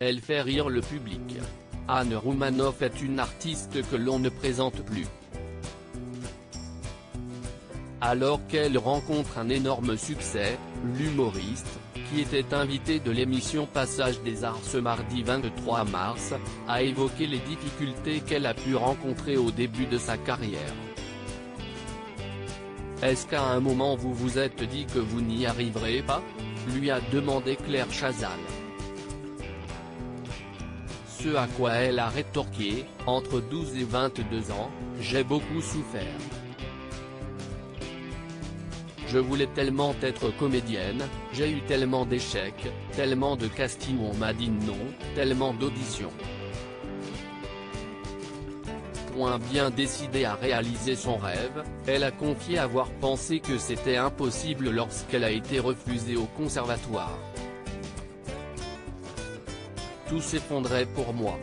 Elle fait rire le public. Anne Roumanoff est une artiste que l'on ne présente plus. Alors qu'elle rencontre un énorme succès, l'humoriste, qui était invité de l'émission Passage des Arts ce mardi 23 mars, a évoqué les difficultés qu'elle a pu rencontrer au début de sa carrière. Est-ce qu'à un moment vous vous êtes dit que vous n'y arriverez pas ? Lui a demandé Claire Chazal. Ce à quoi elle a rétorqué, entre 12 et 22 ans, j'ai beaucoup souffert. Je voulais tellement être comédienne, j'ai eu tellement d'échecs, tellement de castings où on m'a dit non, tellement d'auditions. Bien décidée à réaliser son rêve, elle a confié avoir pensé que c'était impossible lorsqu'elle a été refusée au conservatoire. Tout s'effondrait pour moi.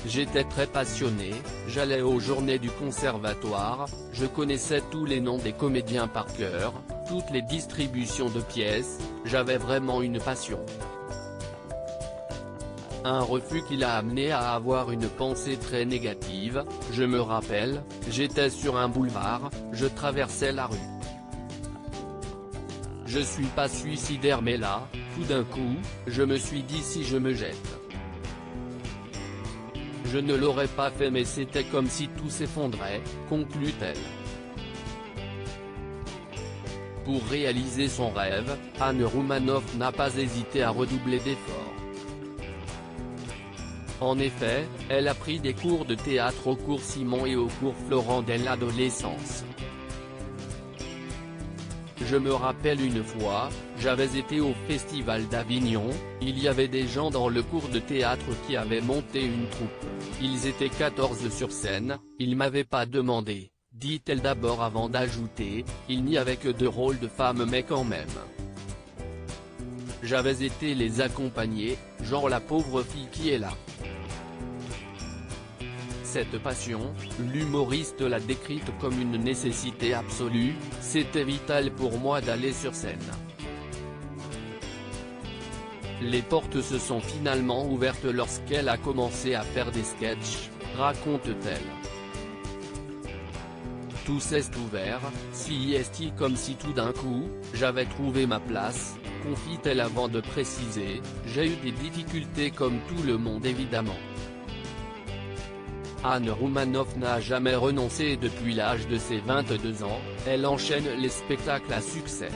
J'étais très passionnée, j'allais aux journées du conservatoire, je connaissais tous les noms des comédiens par cœur, toutes les distributions de pièces, j'avais vraiment une passion. Un refus qui l'a amené à avoir une pensée très négative. Je me rappelle, j'étais sur un boulevard, je traversais la rue. Je suis pas suicidaire mais là, tout d'un coup, je me suis dit si je me jette. Je ne l'aurais pas fait mais c'était comme si tout s'effondrait, conclut-elle. Pour réaliser son rêve, Anne Roumanoff n'a pas hésité à redoubler d'efforts. En effet, elle a pris des cours de théâtre au cours Simon et au cours Florent dès l'adolescence. Je me rappelle une fois, j'avais été au Festival d'Avignon, il y avait des gens dans le cours de théâtre qui avaient monté une troupe. Ils étaient 14 sur scène, ils m'avaient pas demandé, dit-elle d'abord avant d'ajouter, il n'y avait que 2 rôles de femmes mais quand même. J'avais été les accompagner, genre la pauvre fille qui est là. Cette passion, l'humoriste l'a décrite comme une nécessité absolue, c'était vital pour moi d'aller sur scène. Les portes se sont finalement ouvertes lorsqu'elle a commencé à faire des sketchs, raconte-t-elle. Tout s'est ouvert, si est comme si tout d'un coup, j'avais trouvé ma place, confie-t-elle avant de préciser, j'ai eu des difficultés comme tout le monde évidemment. Anne Roumanoff n'a jamais renoncé depuis l'âge de ses 22 ans, elle enchaîne les spectacles à succès.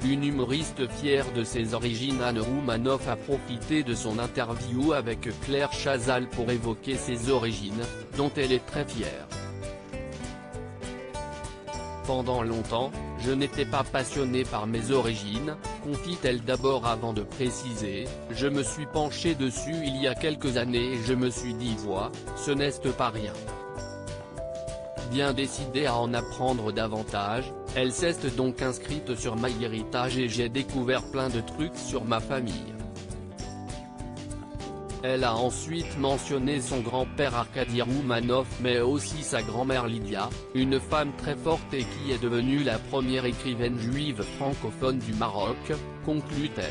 Une humoriste fière de ses origines, Anne Roumanoff a profité de son interview avec Claire Chazal pour évoquer ses origines, dont elle est très fière. Pendant longtemps, je n'étais pas passionnée par mes origines, confie-t-elle d'abord avant de préciser, je me suis penchée dessus il y a quelques années et je me suis dit ce n'est pas rien. Bien décidée à en apprendre davantage, elle s'est donc inscrite sur MyHéritage et j'ai découvert plein de trucs sur ma famille. Elle a ensuite mentionné son grand-père Arkady Roumanoff mais aussi sa grand-mère Lydia, une femme très forte et qui est devenue la première écrivaine juive francophone du Maroc, conclut-elle.